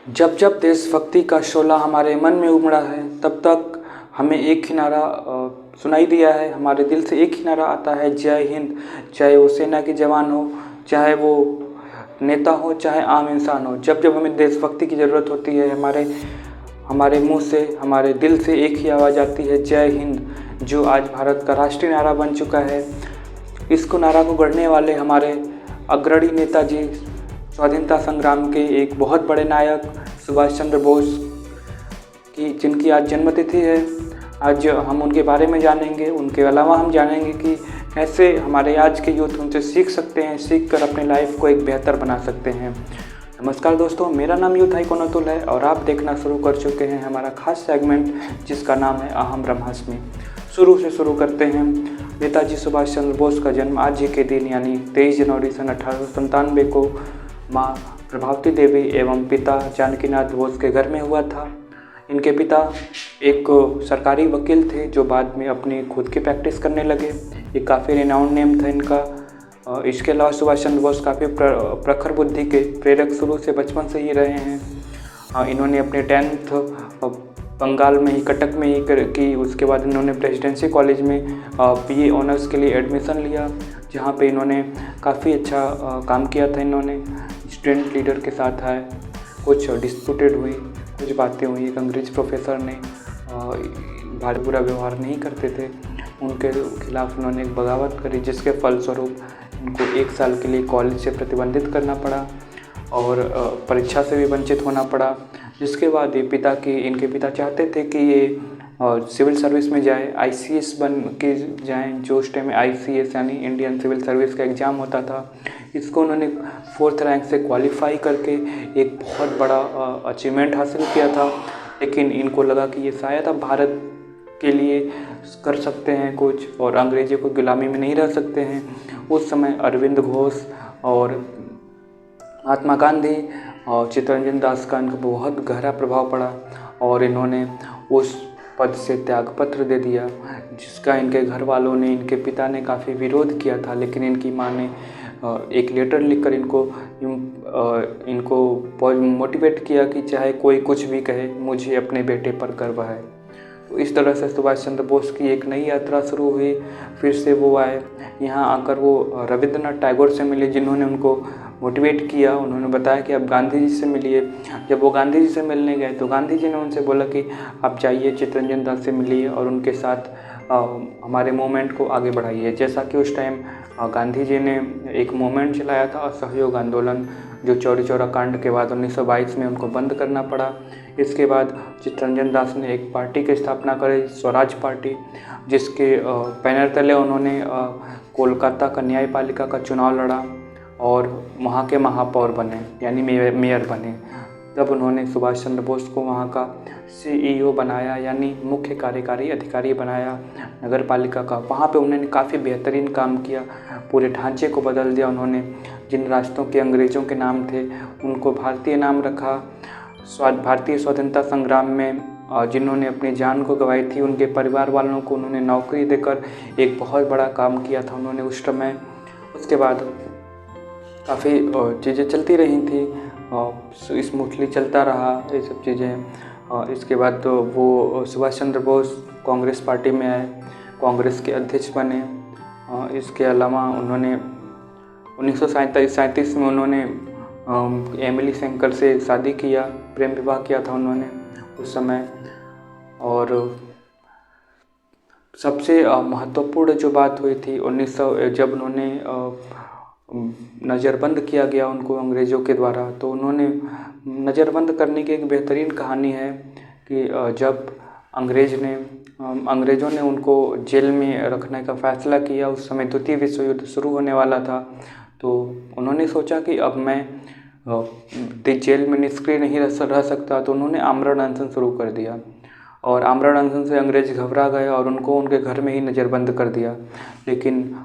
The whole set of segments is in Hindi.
जब जब देशभक्ति का शोला हमारे मन में उमड़ा है, तब तक हमें एक ही नारा सुनाई दिया है। हमारे दिल से एक ही नारा आता है, जय हिंद। चाहे वो सेना के जवान हो, चाहे वो नेता हो, चाहे आम इंसान हो। जब जब हमें देशभक्ति की ज़रूरत होती है, हमारे मुंह से, हमारे दिल से एक ही आवाज़ आती है, जय हिंद, जो आज भारत का राष्ट्रीय नारा बन चुका है। इसको नारा को गढ़ने वाले हमारे अग्रणी नेताजी, स्वाधीनता संग्राम के एक बहुत बड़े नायक सुभाष चंद्र बोस जिनकी आज जन्मतिथि है। आज हम उनके बारे में जानेंगे। उनके अलावा हम जानेंगे कि कैसे हमारे आज के यूथ उनसे सीख सकते हैं, सीख कर अपने लाइफ को एक बेहतर बना सकते हैं। नमस्कार दोस्तों, मेरा नाम यूथ आइकॉन अतुल है और आप देखना शुरू कर चुके हैं हमारा खास सेगमेंट, जिसका नाम है अहम ब्रह्मास्मि। शुरू से शुरू करते हैं। नेताजी सुभाष चंद्र बोस का जन्म आज ही के दिन यानी 23 जनवरी सन 1897 को माँ प्रभावती देवी एवं पिता जानकीनाथ बोस के घर में हुआ था। इनके पिता एक सरकारी वकील थे जो बाद में अपनी खुद की प्रैक्टिस करने लगे। ये काफ़ी रिनाउंड नेम था इनका। इसके अलावा सुभाष चंद्र बोस काफ़ी प्रखर बुद्धि के प्रेरक शुरू से बचपन से ही रहे हैं। इन्होंने अपने 10th बंगाल में ही, कटक में ही की। उसके बाद इन्होंने प्रेसिडेंसी कॉलेज में BA ऑनर्स के लिए एडमिशन लिया, जहाँ पे इन्होंने काफ़ी अच्छा काम किया था। इन्होंने स्टूडेंट लीडर के साथ आए, कुछ डिस्प्यूटेड हुई, कुछ बातें हुई। एक अंग्रेज प्रोफेसर ने भारी बुरा व्यवहार नहीं करते थे, उनके खिलाफ इन्होंने एक बगावत करी, जिसके फलस्वरूप इनको 1 साल के लिए कॉलेज से प्रतिबंधित करना पड़ा और परीक्षा से भी वंचित होना पड़ा। जिसके बाद इनके पिता चाहते थे कि ये सिविल सर्विस में जाए, ICS बन के जाएँ, जो उस टाइम में ICS यानी इंडियन सिविल सर्विस का एग्ज़ाम होता था। इसको उन्होंने 4th रैंक से क्वालिफाई करके एक बहुत बड़ा अचीवमेंट हासिल किया था। लेकिन इनको लगा कि ये शायद अब भारत के लिए कर सकते हैं कुछ और अंग्रेज़ों को गुलामी में नहीं रह सकते हैं। उस समय अरविंद घोष और महात्मा गांधी और चित्तरंजन दास का इनको बहुत गहरा प्रभाव पड़ा और इन्होंने उस पद से त्यागपत्र दे दिया, जिसका इनके घर वालों ने, इनके पिता ने काफ़ी विरोध किया था। लेकिन इनकी माँ ने एक लेटर लिखकर इनको मोटिवेट किया कि चाहे कोई कुछ भी कहे, मुझे अपने बेटे पर गर्व है। तो इस तरह से सुभाष चंद्र बोस की एक नई यात्रा शुरू हुई। फिर से वो आए, यहाँ आकर वो रविंद्रनाथ टैगोर से मिले, जिन्होंने उनको मोटिवेट किया। उन्होंने बताया कि आप गांधी जी से मिलिए। जब वो गांधी जी से मिलने गए तो गांधी जी ने उनसे बोला कि आप जाइए चित्तरंजन दास से मिलिए और उनके साथ हमारे मूवमेंट को आगे बढ़ाइए। जैसा कि उस टाइम गांधी जी ने एक मूवमेंट चलाया था, असहयोग आंदोलन, जो चौरी चौरा कांड के बाद 1922 में उनको बंद करना पड़ा। इसके बाद चित्तरंजन दास ने एक पार्टी की स्थापना करी, स्वराज पार्टी, जिसके बैनर तले उन्होंने कोलकाता का न्यायपालिका का चुनाव लड़ा और वहाँ के महापौर बने, यानी मेयर बने। तब उन्होंने सुभाष चंद्र बोस को वहाँ का CEO बनाया, यानी मुख्य कार्यकारी अधिकारी बनाया नगर पालिका का। वहाँ पे उन्होंने काफ़ी बेहतरीन काम किया, पूरे ढांचे को बदल दिया। उन्होंने जिन राष्ट्रों के अंग्रेज़ों के नाम थे उनको भारतीय नाम रखा। भारतीय स्वतंत्रता संग्राम में जिन्होंने अपनी जान को गंवाई थी, उनके परिवार वालों को उन्होंने नौकरी देकर एक बहुत बड़ा काम किया था उन्होंने उस समय। उसके बाद काफ़ी चीज़ें चलती रही थी, स्मूथली चलता रहा ये सब चीज़ें। इसके बाद तो वो सुभाष चंद्र बोस कांग्रेस पार्टी में आए, कांग्रेस के अध्यक्ष बने। इसके अलावा उन्होंने 1937 में उन्होंने एमिली शंकर से शादी किया, प्रेम विवाह किया था उन्होंने उस समय। और सबसे महत्वपूर्ण जो बात हुई थी 1900 जब उन्होंने नज़रबंद किया गया उनको अंग्रेज़ों के द्वारा, तो उन्होंने नज़रबंद करने की एक बेहतरीन कहानी है कि जब अंग्रेज़ों ने उनको जेल में रखने का फ़ैसला किया, उस समय द्वितीय विश्व युद्ध शुरू होने वाला था। तो उन्होंने सोचा कि अब मैं जेल में निष्क्रिय नहीं रह सकता, तो उन्होंने आमरण अनशन शुरू कर दिया और आमरण अनशन से अंग्रेज़ घबरा गए और उनको उनके घर में ही नज़रबंद कर दिया। लेकिन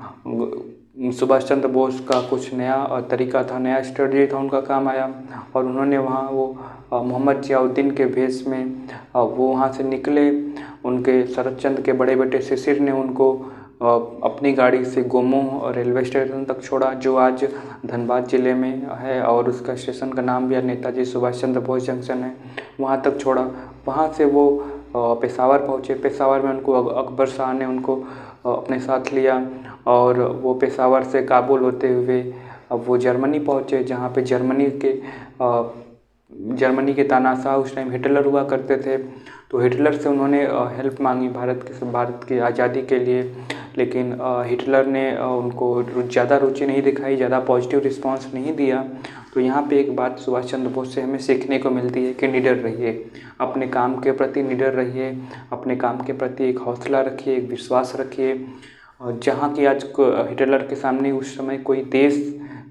सुभाष चंद्र बोस का कुछ नया तरीका था, नया स्ट्रेटजी था, उनका काम आया और उन्होंने वहाँ वो मोहम्मद जियाउद्दीन के भेष में वो वहाँ से निकले। उनके शरद चंद्र के बड़े बेटे शिशिर ने उनको अपनी गाड़ी से गोमो रेलवे स्टेशन तक छोड़ा, जो आज धनबाद ज़िले में है, और उसका स्टेशन का नाम भी नेताजी सुभाष चंद्र बोस जंक्शन है। वहाँ तक छोड़ा। वहाँ से वो पेशावर पहुँचे। पेशावर में उनको अकबर शाह ने उनको अपने साथ लिया, और वो पेशावर से काबुल होते हुए अब वो जर्मनी पहुँचे, जहाँ पे जर्मनी के तानाशाह उस टाइम हिटलर हुआ करते थे। तो हिटलर से उन्होंने हेल्प मांगी भारत की आज़ादी के लिए, लेकिन हिटलर ने उनको ज़्यादा रुचि नहीं दिखाई, ज़्यादा पॉजिटिव रिस्पांस नहीं दिया। तो यहाँ पे एक बात सुभाष चंद्र बोस से हमें सीखने को मिलती है कि निडर रहिए, अपने काम के प्रति निडर रहिए, अपने काम के प्रति एक हौसला रखिए, एक विश्वास रखिए। और जहाँ की आज हिटलर के सामने उस समय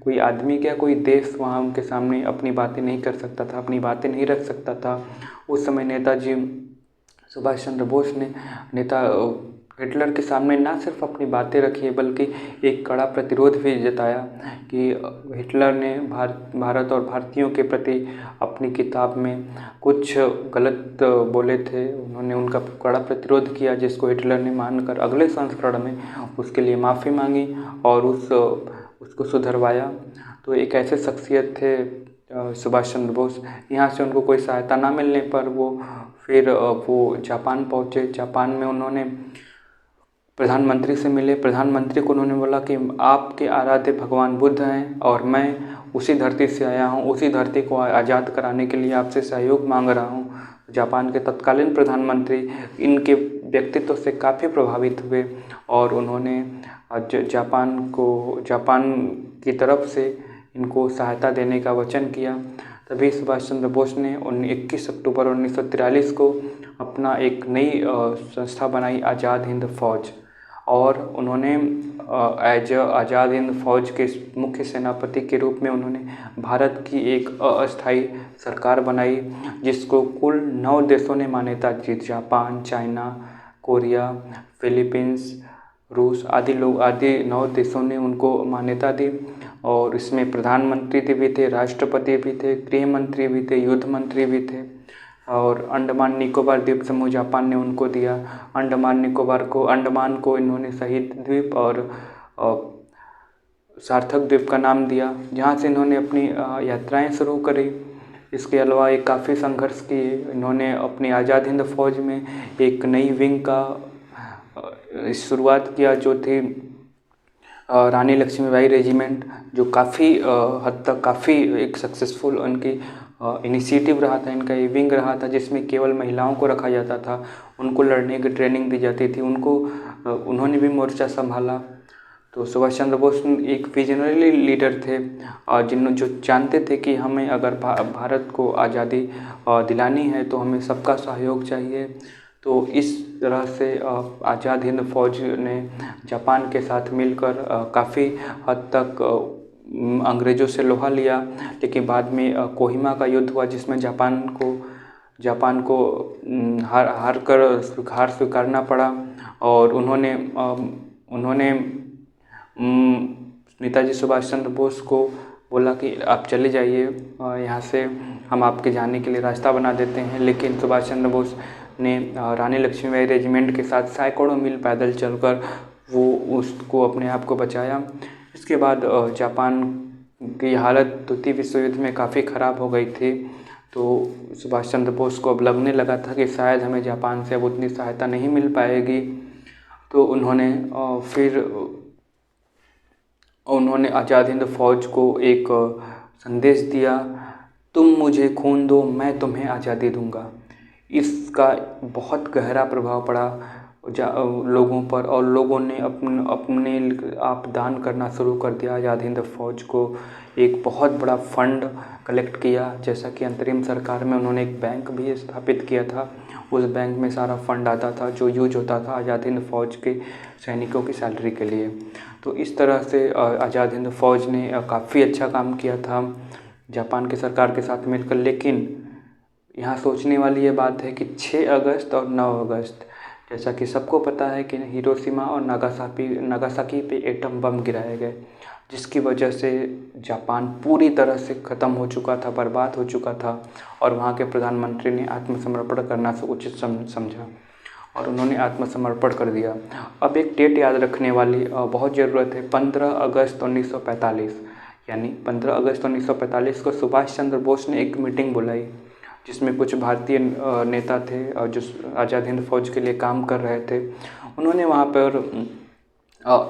कोई आदमी क्या कोई देश वहाँ उनके सामने अपनी बातें नहीं कर सकता था, अपनी बातें नहीं रख सकता था। उस समय नेताजी सुभाष चंद्र बोस ने हिटलर के सामने ना सिर्फ अपनी बातें रखी, बल्कि एक कड़ा प्रतिरोध भी जताया कि हिटलर ने भारत और भारतीयों के प्रति अपनी किताब में कुछ गलत बोले थे। उन्होंने उनका कड़ा प्रतिरोध किया, जिसको हिटलर ने मानकर अगले संस्करण में उसके लिए माफ़ी मांगी और उसको सुधरवाया। तो एक ऐसे शख्सियत थे सुभाष चंद्र बोस। यहाँ से उनको कोई सहायता ना मिलने पर वो जापान पहुँचे। जापान में उन्होंने प्रधानमंत्री से मिले। प्रधानमंत्री को उन्होंने बोला कि आपके आराध्य भगवान बुद्ध हैं और मैं उसी धरती से आया हूँ, उसी धरती को आज़ाद कराने के लिए आपसे सहयोग मांग रहा हूँ। जापान के तत्कालीन प्रधानमंत्री इनके व्यक्तित्व से काफ़ी प्रभावित हुए और उन्होंने जापान की तरफ से इनको सहायता देने का वचन किया। तभी सुभाष चंद्र बोस ने 21 अक्टूबर 1943 को अपना एक नई संस्था बनाई, आज़ाद हिंद फौज, और उन्होंने आज़ाद हिंद फौज के मुख्य सेनापति के रूप में उन्होंने भारत की एक अस्थायी सरकार बनाई, जिसको कुल 9 देशों ने मान्यता दी। जापान, चाइना, कोरिया, फिलीपींस, रूस आदि 9 देशों ने उनको मान्यता दी। और इसमें प्रधानमंत्री भी थे, राष्ट्रपति भी थे, गृह मंत्री भी थे, युद्ध मंत्री भी थे। और अंडमान निकोबार द्वीप समूह जापान ने उनको दिया। अंडमान को इन्होंने शहीद द्वीप और सार्थक द्वीप का नाम दिया, जहाँ से इन्होंने अपनी यात्राएं शुरू करी। इसके अलावा एक काफ़ी संघर्ष किए। इन्होंने अपनी आज़ाद हिंद फौज में एक नई विंग का शुरुआत किया, जो थी रानी लक्ष्मीबाई रेजिमेंट, जो काफ़ी हद तक काफ़ी एक सक्सेसफुल उनकी इनिशिएटिव रहा था। इनका ये विंग रहा था जिसमें केवल महिलाओं को रखा जाता था, उनको लड़ने की ट्रेनिंग दी जाती थी। उन्होंने भी मोर्चा संभाला। तो सुभाष चंद्र बोस एक विजनरी लीडर थे, जो जानते थे कि हमें अगर भारत को आज़ादी दिलानी है तो हमें सबका सहयोग चाहिए। तो इस तरह से आज़ाद हिंद फौज ने जापान के साथ मिलकर काफ़ी हद तक अंग्रेज़ों से लोहा लिया, लेकिन बाद में कोहिमा का युद्ध हुआ, जिसमें जापान को हार स्वीकारना पड़ा। और उन्होंने नेताजी सुभाष चंद्र बोस को बोला कि आप चले जाइए यहाँ से, हम आपके जाने के लिए रास्ता बना देते हैं। लेकिन सुभाष चंद्र बोस ने रानी लक्ष्मीबाई रेजिमेंट के साथ सैकड़ों मील पैदल चलकर उसको अपने आप को बचाया। इसके बाद जापान की हालत द्वितीय विश्व युद्ध में काफ़ी ख़राब हो गई थी। तो सुभाष चंद्र बोस को अब लगने लगा था कि शायद हमें जापान से अब उतनी सहायता नहीं मिल पाएगी। तो उन्होंने आज़ाद हिंद फौज को एक संदेश दिया, तुम मुझे खून दो, मैं तुम्हें आज़ादी दूंगा। इसका बहुत गहरा प्रभाव पड़ा लोगों पर, और लोगों ने अपने आप दान करना शुरू कर दिया। आज़ाद हिंद फौज को एक बहुत बड़ा फंड कलेक्ट किया, जैसा कि अंतरिम सरकार में उन्होंने एक बैंक भी स्थापित किया था। उस बैंक में सारा फंड आता था जो यूज होता था आज़ाद हिंद फौज के सैनिकों की सैलरी के लिए। तो इस तरह से आज़ाद हिंद फौज ने काफ़ी अच्छा काम किया था जापान की सरकार के साथ मिलकर। लेकिन यहाँ सोचने वाली ये बात है कि 6 अगस्त और 9 अगस्त, जैसा कि सबको पता है कि हिरोशिमा और नागासाकी पे एटम बम गिराए गए, जिसकी वजह से जापान पूरी तरह से ख़त्म हो चुका था, बर्बाद हो चुका था। और वहाँ के प्रधानमंत्री ने आत्मसमर्पण करना उचित समझा। और उन्होंने आत्मसमर्पण कर दिया। अब एक डेट याद रखने वाली बहुत ज़रूरत है, 15 अगस्त 1945। यानी 15 अगस्त 1945 को सुभाष चंद्र बोस ने एक मीटिंग बुलाई, जिसमें कुछ भारतीय नेता थे जो आज़ाद हिंद फौज के लिए काम कर रहे थे। उन्होंने वहाँ पर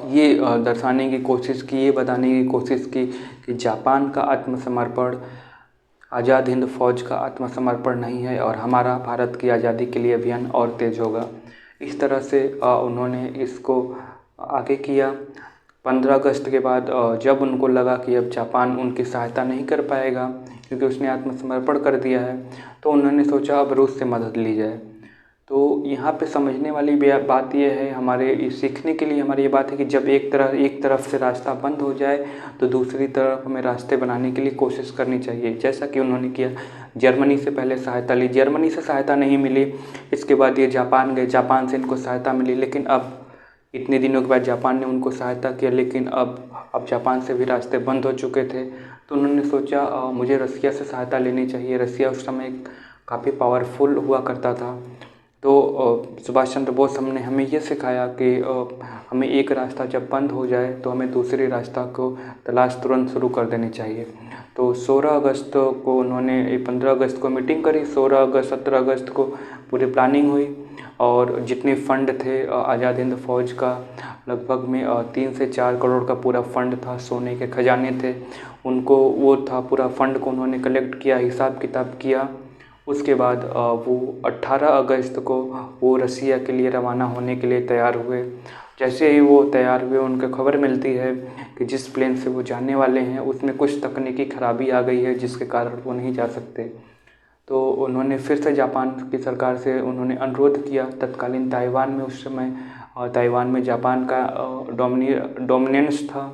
ये दर्शाने की कोशिश की, ये बताने की कोशिश की कि जापान का आत्मसमर्पण आज़ाद हिंद फौज का आत्मसमर्पण नहीं है और हमारा भारत की आज़ादी के लिए अभियान और तेज़ होगा। इस तरह से उन्होंने इसको आगे किया। 15 अगस्त के बाद जब उनको लगा कि अब जापान उनकी सहायता नहीं कर पाएगा क्योंकि उसने आत्मसमर्पण कर दिया है, तो उन्होंने सोचा अब रूस से मदद ली जाए। तो यहाँ पे समझने वाली बात यह है, हमारे सीखने के लिए हमारी ये बात है कि जब एक तरफ से रास्ता बंद हो जाए तो दूसरी तरफ हमें रास्ते बनाने के लिए कोशिश करनी चाहिए, जैसा कि उन्होंने किया। जर्मनी से पहले सहायता ली, जर्मनी से सहायता नहीं मिली, इसके बाद ये जापान गए, जापान से इनको सहायता मिली। लेकिन अब इतने दिनों के बाद जापान ने उनको सहायता किया, लेकिन अब जापान से भी रास्ते बंद हो चुके थे। तो उन्होंने सोचा मुझे रसिया से सहायता लेनी चाहिए। रसिया उस समय काफ़ी पावरफुल हुआ करता था। तो सुभाष चंद्र बोस हमने हमें ये सिखाया कि हमें एक रास्ता जब बंद हो जाए तो हमें दूसरे रास्ता को तलाश तुरंत शुरू कर देनी चाहिए। तो 16 अगस्त को उन्होंने 15 अगस्त को मीटिंग करी, 16 अगस्त 17 अगस्त को पूरी प्लानिंग हुई और जितने फंड थे आज़ाद हिंद फौज का लगभग में 3 से 4 करोड़ का पूरा फंड था, सोने के खजाने थे, उनको वो था पूरा फंड को उन्होंने कलेक्ट किया, हिसाब किताब किया। उसके बाद वो 18 अगस्त को वो रसिया के लिए रवाना होने के लिए तैयार हुए। जैसे ही वो तैयार हुए उनको खबर मिलती है कि जिस प्लेन से वो जाने वाले हैं उसमें कुछ तकनीकी खराबी आ गई है जिसके कारण वो नहीं जा सकते। तो उन्होंने फिर से जापान की सरकार से उन्होंने अनुरोध किया। तत्कालीन ताइवान में उस समय ताइवान में जापान का डोमिनेंस था।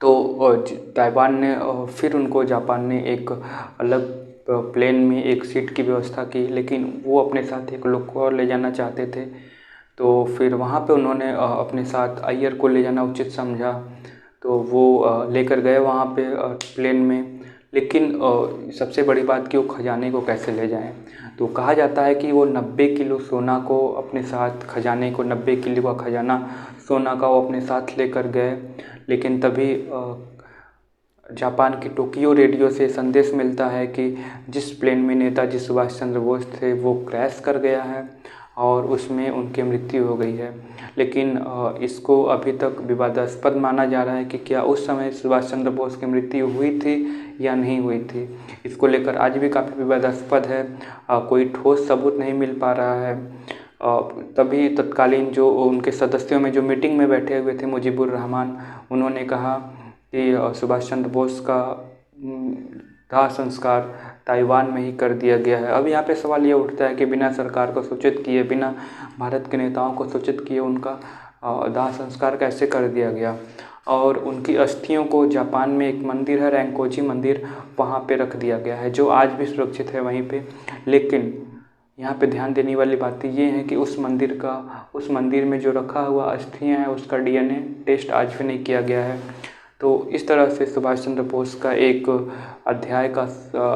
तो ताइवान ने फिर उनको जापान ने एक अलग प्लेन में एक सीट की व्यवस्था की, लेकिन वो अपने साथ एक लोग को और ले जाना चाहते थे। तो फिर वहाँ पे उन्होंने अपने साथ अय्यर को ले जाना उचित समझा, तो वो लेकर गए वहाँ पे प्लेन में। लेकिन सबसे बड़ी बात कि वो खजाने को कैसे ले जाएं। तो कहा जाता है कि वो 90 किलो सोना को अपने साथ, खजाने को 90 किलो का खजाना सोना का वो अपने साथ लेकर गए। लेकिन तभी जापान के टोक्यो रेडियो से संदेश मिलता है कि जिस प्लेन में नेताजी सुभाष चंद्र बोस थे वो क्रैश कर गया है और उसमें उनकी मृत्यु हो गई है। लेकिन इसको अभी तक विवादास्पद माना जा रहा है कि क्या उस समय सुभाष चंद्र बोस की मृत्यु हुई थी या नहीं हुई थी। इसको लेकर आज भी काफ़ी विवादास्पद है, कोई ठोस सबूत नहीं मिल पा रहा है। तभी तत्कालीन जो उनके सदस्यों में जो मीटिंग में बैठे हुए थे मुजीबुर रहमान, उन्होंने कहा कि सुभाष चंद्र बोस का दाह संस्कार ताइवान में ही कर दिया गया है। अब यहाँ पे सवाल ये उठता है कि बिना सरकार को सूचित किए, बिना भारत के नेताओं को सूचित किए उनका दाह संस्कार कैसे कर दिया गया। और उनकी अस्थियों को जापान में एक मंदिर है, रैंकोजी मंदिर, वहाँ पे रख दिया गया है जो आज भी सुरक्षित है वहीं पे। लेकिन यहाँ पे ध्यान देने वाली बात ये है कि उस मंदिर में जो रखा हुआ अस्थियाँ हैं उसका DNA टेस्ट आज भी नहीं किया गया है। तो इस तरह से सुभाष चंद्र बोस का एक अध्याय का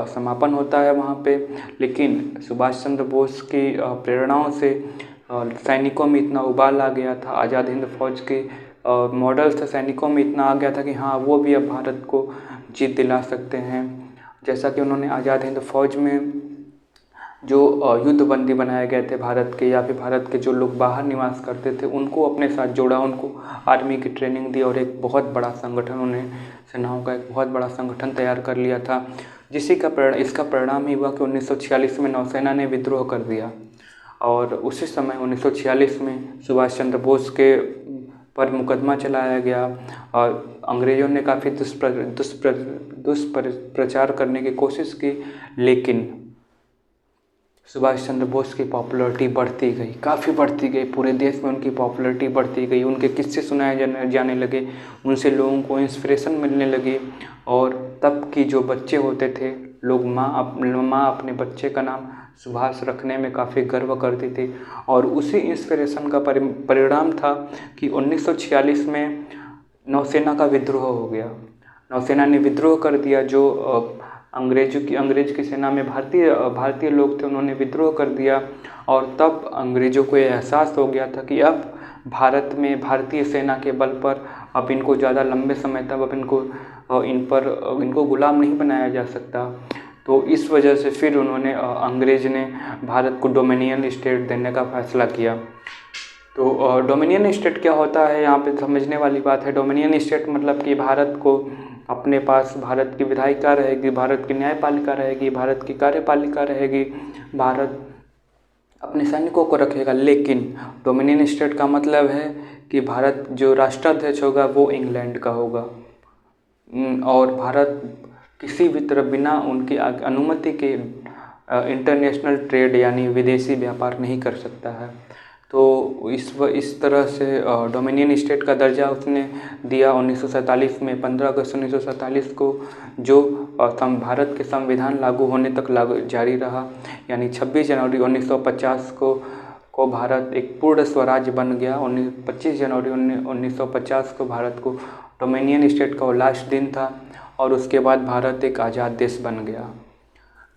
समापन होता है वहाँ पे। लेकिन सुभाष चंद्र बोस की प्रेरणाओं से सैनिकों में इतना उबाल आ गया था, आज़ाद हिंद फौज के मॉडल से सैनिकों में इतना आ गया था कि हाँ वो भी अब भारत को जीत दिला सकते हैं। जैसा कि उन्होंने आज़ाद हिंद फौज में जो युद्धबंदी बनाए गए थे भारत के, या फिर भारत के जो लोग बाहर निवास करते थे उनको अपने साथ जोड़ा, उनको आर्मी की ट्रेनिंग दी और एक बहुत बड़ा संगठन, उन्हें सेनाओं का एक बहुत बड़ा संगठन तैयार कर लिया था। इसका परिणाम ही हुआ कि 1946 में नौसेना ने विद्रोह कर दिया और उसी समय 1946 में सुभाष चंद्र बोस के पर मुकदमा चलाया गया और अंग्रेज़ों ने काफ़ी दुष्प्रचार करने की कोशिश की। लेकिन सुभाष चंद्र बोस की पॉपुलैरिटी बढ़ती गई, काफ़ी बढ़ती गई, पूरे देश में उनकी पॉपुलैरिटी बढ़ती गई, उनके किस्से सुनाए जाने लगे, उनसे लोगों को इंस्पिरेशन मिलने लगी। और तब की जो बच्चे होते थे, लोग माँ अपने बच्चे का नाम सुभाष रखने में काफ़ी गर्व करती थी। और उसी इंस्पिरेशन का परिणाम था कि 1946 में नौसेना का विद्रोह हो गया। नौसेना ने विद्रोह कर दिया, जो अंग्रेज की सेना में भारतीय लोग थे, उन्होंने विद्रोह कर दिया। और तब अंग्रेज़ों को ये एहसास हो गया था कि अब भारत में भारतीय सेना के बल पर अब इनको ज़्यादा लंबे समय तक अब इनको गुलाम नहीं बनाया जा सकता। तो इस वजह से फिर अंग्रेज़ ने भारत को डोमिनियन स्टेट देने का फैसला किया। तो डोमिनियन स्टेट क्या होता है, यहाँ पे समझने वाली बात है। डोमिनियन स्टेट मतलब कि भारत को अपने पास भारत की विधायिका रहेगी, भारत की न्यायपालिका रहेगी, भारत की कार्यपालिका रहेगी, भारत अपने सैनिकों को रखेगा। लेकिन डोमिनियन स्टेट का मतलब है कि भारत जो राष्ट्राध्यक्ष होगा वो इंग्लैंड का होगा और भारत किसी भी तरह बिना उनकी अनुमति के इंटरनेशनल ट्रेड यानी विदेशी व्यापार नहीं कर सकता है। तो इस तरह से डोमिनियन स्टेट का दर्जा उसने दिया 1947 में। 15 अगस्त 1947 को जो भारत के संविधान लागू होने तक जारी रहा, यानी 26 जनवरी 1950 को भारत एक पूर्ण स्वराज्य बन गया। 25 जनवरी 1950 को भारत को डोमिनियन स्टेट का वो लास्ट दिन था और उसके बाद भारत एक आज़ाद देश बन गया।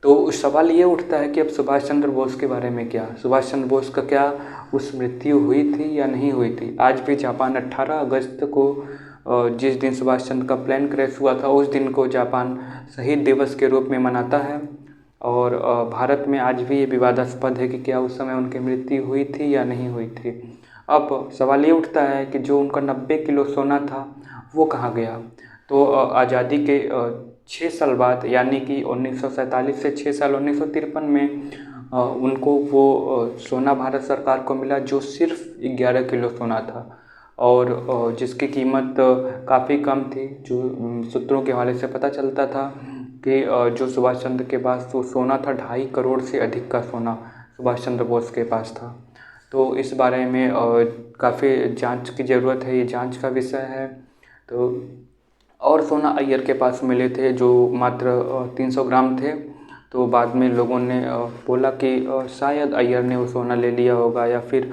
तो सवाल ये उठता है कि अब सुभाष चंद्र बोस के बारे में क्या, सुभाष चंद्र बोस का क्या उस मृत्यु हुई थी या नहीं हुई थी। आज भी जापान 18 अगस्त को जिस दिन सुभाष चंद्र का प्लेन क्रैश हुआ था उस दिन को जापान शहीद दिवस के रूप में मनाता है। और भारत में आज भी ये विवादास्पद है कि क्या उस समय उनकी मृत्यु हुई थी या नहीं हुई थी। अब सवाल ये उठता है कि जो उनका 90 किलो सोना था वो कहाँ गया। तो आज़ादी के 6 साल बाद यानी कि 1947 से 6 साल 1953 में उनको वो सोना भारत सरकार को मिला जो सिर्फ 11 किलो सोना था और जिसकी कीमत काफ़ी कम थी। जो सूत्रों के हवाले से पता चलता था कि जो सुभाष चंद्र के पास वो सोना था 2.5 करोड़ से अधिक का सोना सुभाष चंद्र बोस के पास था। तो इस बारे में काफ़ी जांच की ज़रूरत है, ये जांच का विषय है। तो और सोना अय्यर के पास मिले थे जो मात्र 300 ग्राम थे। तो बाद में लोगों ने बोला कि शायद अय्यर ने वो सोना ले लिया होगा या फिर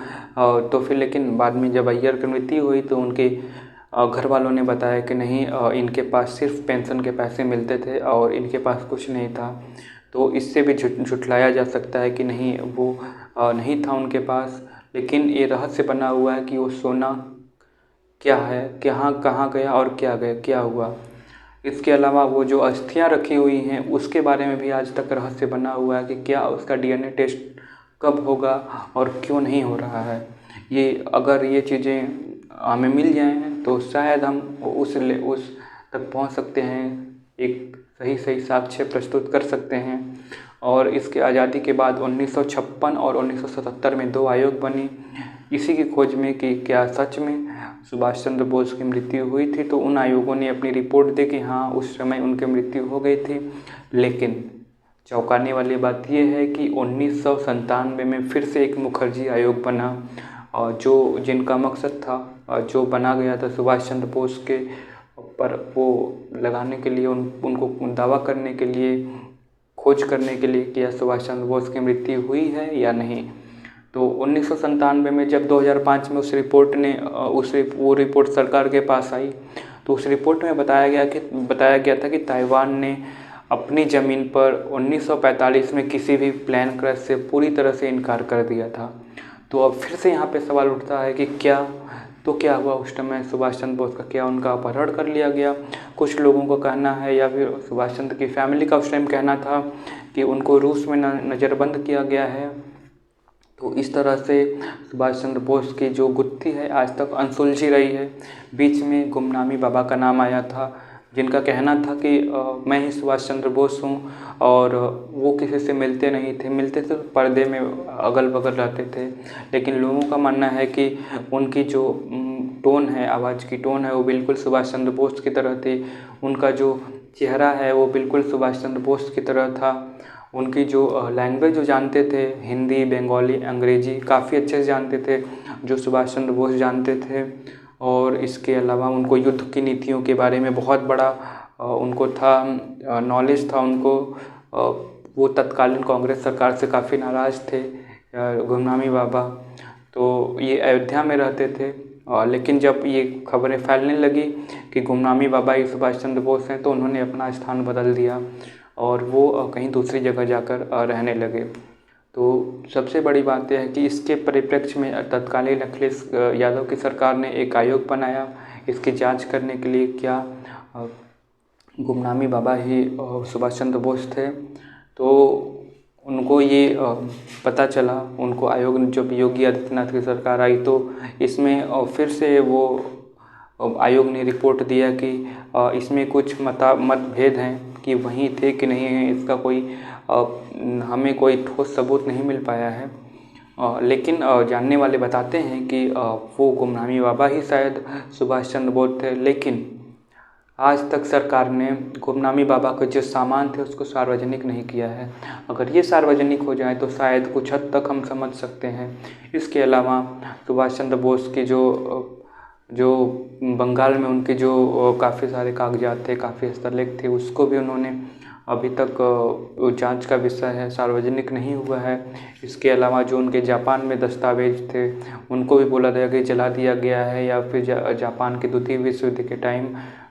लेकिन बाद में जब अय्यर की मृत्यु हुई तो उनके घर वालों ने बताया कि नहीं, इनके पास सिर्फ पेंशन के पैसे मिलते थे और इनके पास कुछ नहीं था। तो इससे भी झुठलाया जा सकता है कि नहीं, वो नहीं था उनके पास। लेकिन ये रहस्य बना हुआ है कि वो सोना क्या है, कहाँ गया और क्या हुआ। इसके अलावा वो जो अस्थियां रखी हुई हैं उसके बारे में भी आज तक रहस्य बना हुआ है कि क्या उसका डीएनए टेस्ट कब होगा और क्यों नहीं हो रहा है। अगर ये चीज़ें हमें मिल जाएं तो शायद हम उस तक पहुंच सकते हैं, एक सही साक्ष्य प्रस्तुत कर सकते हैं। और इसके आज़ादी के बाद 1956 और 1977 में 2 आयोग बनी इसी की खोज में कि क्या सच में सुभाष चंद्र बोस की मृत्यु हुई थी। तो उन आयोगों ने अपनी रिपोर्ट दी कि हाँ, उस समय उनकी मृत्यु हो गई थी। लेकिन चौंकाने वाली बात यह है कि 1997 में फिर से एक मुखर्जी आयोग बना और जिनका मकसद था, जो बना गया था सुभाष चंद्र बोस के पर वो लगाने के लिए, उनको दावा करने के लिए, खोज करने के लिए कि सुभाष चंद्र बोस की मृत्यु हुई है या नहीं। तो 1997 में जब 2005 में वो रिपोर्ट सरकार के पास आई तो उस रिपोर्ट में बताया गया था कि ताइवान ने अपनी ज़मीन पर 1945 में किसी भी प्लेन क्रैश से पूरी तरह से इनकार कर दिया था। तो अब फिर से यहाँ पे सवाल उठता है कि क्या हुआ उस समय सुभाष चंद्र बोस का, क्या उनका अपहरण कर लिया गया। कुछ लोगों का कहना है या फिर सुभाष चंद्र की फैमिली का उस टाइम कहना था कि उनको रूस में नज़रबंद किया गया है। तो इस तरह से सुभाष चंद्र बोस की जो गुत्थी है आज तक अनसुलझी रही है। बीच में गुमनामी बाबा का नाम आया था जिनका कहना था कि मैं ही सुभाष चंद्र बोस हूँ और वो किसी से मिलते थे तो पर्दे में अगल बगल रहते थे। लेकिन लोगों का मानना है कि उनकी जो टोन है, आवाज़ की टोन है, वो बिल्कुल सुभाष चंद्र बोस की तरह थी। उनका जो चेहरा है वो बिल्कुल सुभाष चंद्र बोस की तरह था। उनकी जो लैंग्वेज जो जानते थे, हिंदी, बंगाली, अंग्रेजी काफ़ी अच्छे से जानते थे जो सुभाष चंद्र बोस जानते थे। और इसके अलावा उनको युद्ध की नीतियों के बारे में बहुत बड़ा उनको था नॉलेज था उनको। वो तत्कालीन कांग्रेस सरकार से काफ़ी नाराज़ थे गुमनामी बाबा। तो ये अयोध्या में रहते थे लेकिन जब ये खबरें फैलने लगी कि गुमनामी बाबा ही सुभाष चंद्र बोस हैं तो उन्होंने अपना स्थान बदल दिया और वो कहीं दूसरी जगह जाकर रहने लगे। तो सबसे बड़ी बात यह है कि इसके परिप्रेक्ष्य में तत्कालीन अखिलेश यादव की सरकार ने एक आयोग बनाया इसकी जांच करने के लिए, क्या गुमनामी बाबा ही सुभाष चंद्र बोस थे। तो उनको ये पता चला, उनको आयोग ने, जब योगी आदित्यनाथ की सरकार आई तो इसमें फिर से वो आयोग ने रिपोर्ट दिया कि इसमें कुछ मतभेद हैं कि वहीं थे कि नहीं है, इसका कोई हमें कोई ठोस सबूत नहीं मिल पाया है। लेकिन जानने वाले बताते हैं कि वो गुमनामी बाबा ही शायद सुभाष चंद्र बोस थे। लेकिन आज तक सरकार ने गुमनामी बाबा के जो सामान थे उसको सार्वजनिक नहीं किया है। अगर ये सार्वजनिक हो जाए तो शायद कुछ हद तक हम समझ सकते हैं। इसके अलावा सुभाष चंद्र बोस की जो बंगाल में उनके जो काफ़ी सारे कागजात थे, काफ़ी हस्तलेख थे, उसको भी उन्होंने अभी तक जांच का विषय है, सार्वजनिक नहीं हुआ है। इसके अलावा जो उनके जापान में दस्तावेज थे उनको भी बोला गया कि जला दिया गया है या फिर जापान के द्वितीय विश्व युद्ध के टाइम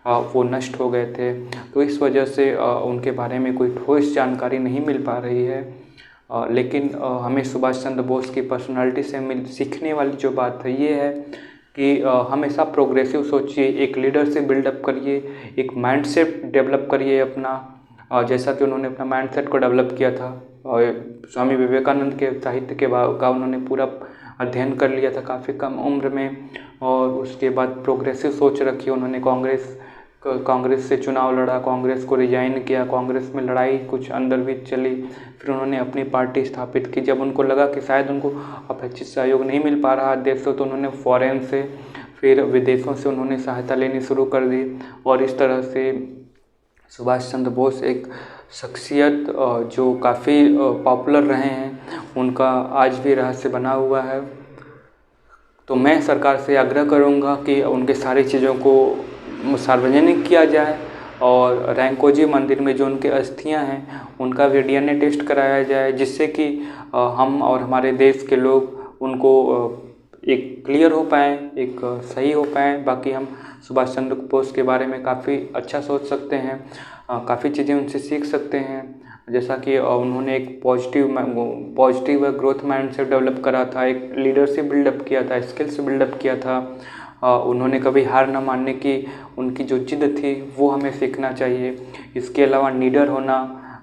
वो नष्ट हो गए थे। तो इस वजह से उनके बारे में कोई ठोस जानकारी नहीं मिल पा रही है। लेकिन हमें सुभाष चंद्र बोस की पर्सनालिटी से सीखने वाली जो बात है ये है कि हमेशा प्रोग्रेसिव सोचिए, एक लीडर से बिल्डअप करिए, एक माइंडसेट डेवलप करिए अपना, जैसा कि उन्होंने अपना माइंडसेट को डेवलप किया था। और स्वामी विवेकानंद के साहित्य का उन्होंने पूरा अध्ययन कर लिया था काफ़ी कम उम्र में, और उसके बाद प्रोग्रेसिव सोच रखी उन्होंने। कांग्रेस से चुनाव लड़ा, कांग्रेस को रिजाइन किया, कांग्रेस में लड़ाई कुछ अंदर भी चली, फिर उन्होंने अपनी पार्टी स्थापित की। जब उनको लगा कि शायद उनको अपेक्षित सहयोग नहीं मिल पा रहा देश से, तो उन्होंने फॉरेन से फिर विदेशों से उन्होंने सहायता लेनी शुरू कर दी। और इस तरह से सुभाष चंद्र बोस एक शख्सियत जो काफ़ी पॉपुलर रहे हैं, उनका आज भी रहस्य बना हुआ है। तो मैं सरकार से आग्रह करूंगा कि उनके सारी चीज़ों को सार्वजनिक किया जाए, और रैंकोजी मंदिर में जो उनके अस्थियां हैं उनका भी DNA टेस्ट कराया जाए, जिससे कि हम और हमारे देश के लोग उनको एक क्लियर हो पाएँ, एक सही हो पाएँ। बाकी हम सुभाष चंद्र बोस के बारे में काफ़ी अच्छा सोच सकते हैं, काफ़ी चीज़ें उनसे सीख सकते हैं। जैसा कि उन्होंने एक पॉजिटिव ग्रोथ माइंडसेट डेवलप करा था, एक लीडरशिप बिल्डअप किया था, स्किल्स बिल्डअप किया था। उन्होंने कभी हार न मानने की उनकी जो जिद थी वो हमें सीखना चाहिए। इसके अलावा नीडर होना,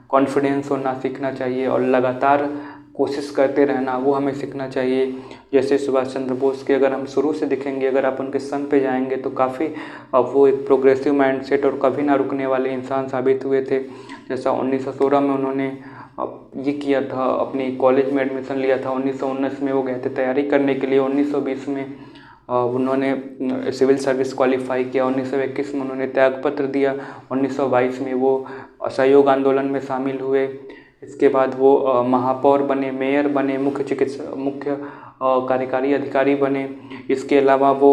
कॉन्फिडेंस होना सीखना चाहिए, और लगातार कोशिश करते रहना वो हमें सीखना चाहिए। जैसे सुभाष चंद्र बोस के अगर हम शुरू से दिखेंगे, अगर आप उनके सन पे जाएंगे तो काफ़ी वो एक प्रोग्रेसिव माइंडसेट और कभी ना रुकने वाले इंसान साबित हुए थे। जैसा 1916 में उन्होंने ये किया था, अपनी कॉलेज में एडमिशन लिया था। 1919 में वो गए थे तैयारी करने के लिए। 1920 में उन्होंने सिविल सर्विस क्वालिफाई किया। 1921 में उन्होंने त्यागपत्र दिया। 1922 में वो असहयोग आंदोलन में शामिल हुए। इसके बाद वो महापौर बने, मेयर बने, मुख्य कार्यकारी अधिकारी बने। इसके अलावा वो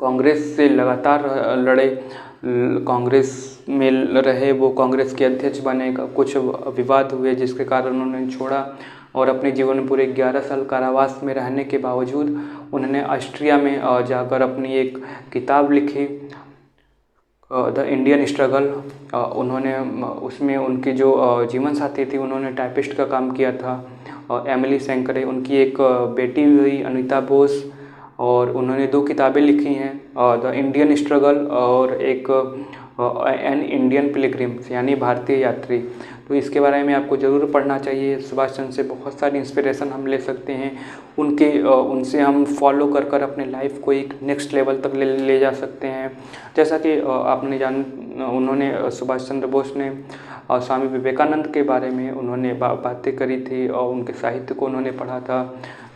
कांग्रेस से लगातार लड़े, कांग्रेस में रहे, वो कांग्रेस के अध्यक्ष बने। कुछ विवाद हुए जिसके कारण उन्होंने छोड़ा, और अपने जीवन में पूरे 11 साल कारावास में रहने के बावजूद उन्होंने ऑस्ट्रिया में जाकर अपनी एक किताब लिखी, द इंडियन स्ट्रगल। उन्होंने उसमें उनकी जो जीवन साथी थी उन्होंने टाइपिस्ट का काम किया था, एमिली सेंकरे। उनकी एक बेटी हुई अनीता बोस, और उन्होंने 2 किताबें लिखी हैं, द इंडियन स्ट्रगल और एक एन इंडियन पिलग्रिम्स यानी भारतीय यात्री। तो इसके बारे में आपको ज़रूर पढ़ना चाहिए। सुभाष चंद्र से बहुत सारी इंस्पिरेशन हम ले सकते हैं, उनसे हम फॉलो कर अपने लाइफ को एक नेक्स्ट लेवल तक ले जा सकते हैं। जैसा कि आपने उन्होंने सुभाष चंद्र बोस ने स्वामी विवेकानंद के बारे में उन्होंने बातें करी थी, और उनके साहित्य को उन्होंने पढ़ा था।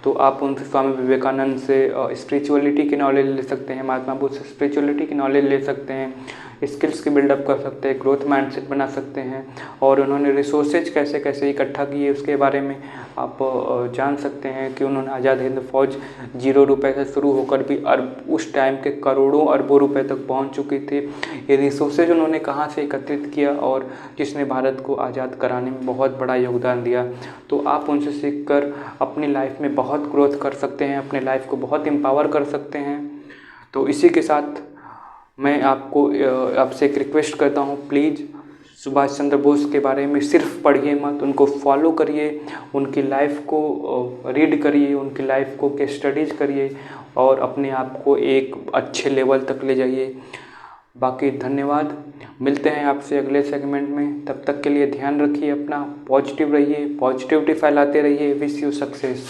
तो आप उनसे स्वामी विवेकानंद से स्पिरिचुअलिटी की नॉलेज ले सकते हैं, महात्मा बुद्ध से स्पिरिचुअलिटी की नॉलेज ले सकते हैं, स्किल्स की बिल्डअप कर सकते हैं, ग्रोथ माइंडसेट बना सकते हैं। और उन्होंने रिसोर्सेज कैसे कैसे इकट्ठा किए उसके बारे में आप जान सकते हैं कि उन्होंने आज़ाद हिंद फौज 0 रुपए से शुरू होकर भी उस टाइम के करोड़ों अरबों रुपए तक पहुंच चुकी थी। ये रिसोर्सेज उन्होंने कहाँ से एकत्रित किया, और जिसने भारत को आज़ाद कराने में बहुत बड़ा योगदान दिया। तो आप उनसे सीखकर अपनी लाइफ में बहुत ग्रोथ कर सकते हैं, अपने लाइफ को बहुत एम्पावर कर सकते हैं। तो इसी के साथ मैं आपसे एक रिक्वेस्ट करता हूँ, प्लीज़ सुभाष चंद्र बोस के बारे में सिर्फ पढ़िए मत, उनको फॉलो करिए, उनकी लाइफ को रीड करिए, उनकी लाइफ को के स्टडीज़ करिए और अपने आप को एक अच्छे लेवल तक ले जाइए। बाकी धन्यवाद, मिलते हैं आपसे अगले सेगमेंट में। तब तक के लिए ध्यान रखिए अपना, पॉजिटिव रहिए, पॉजिटिविटी फैलाते रहिए। Wish you success.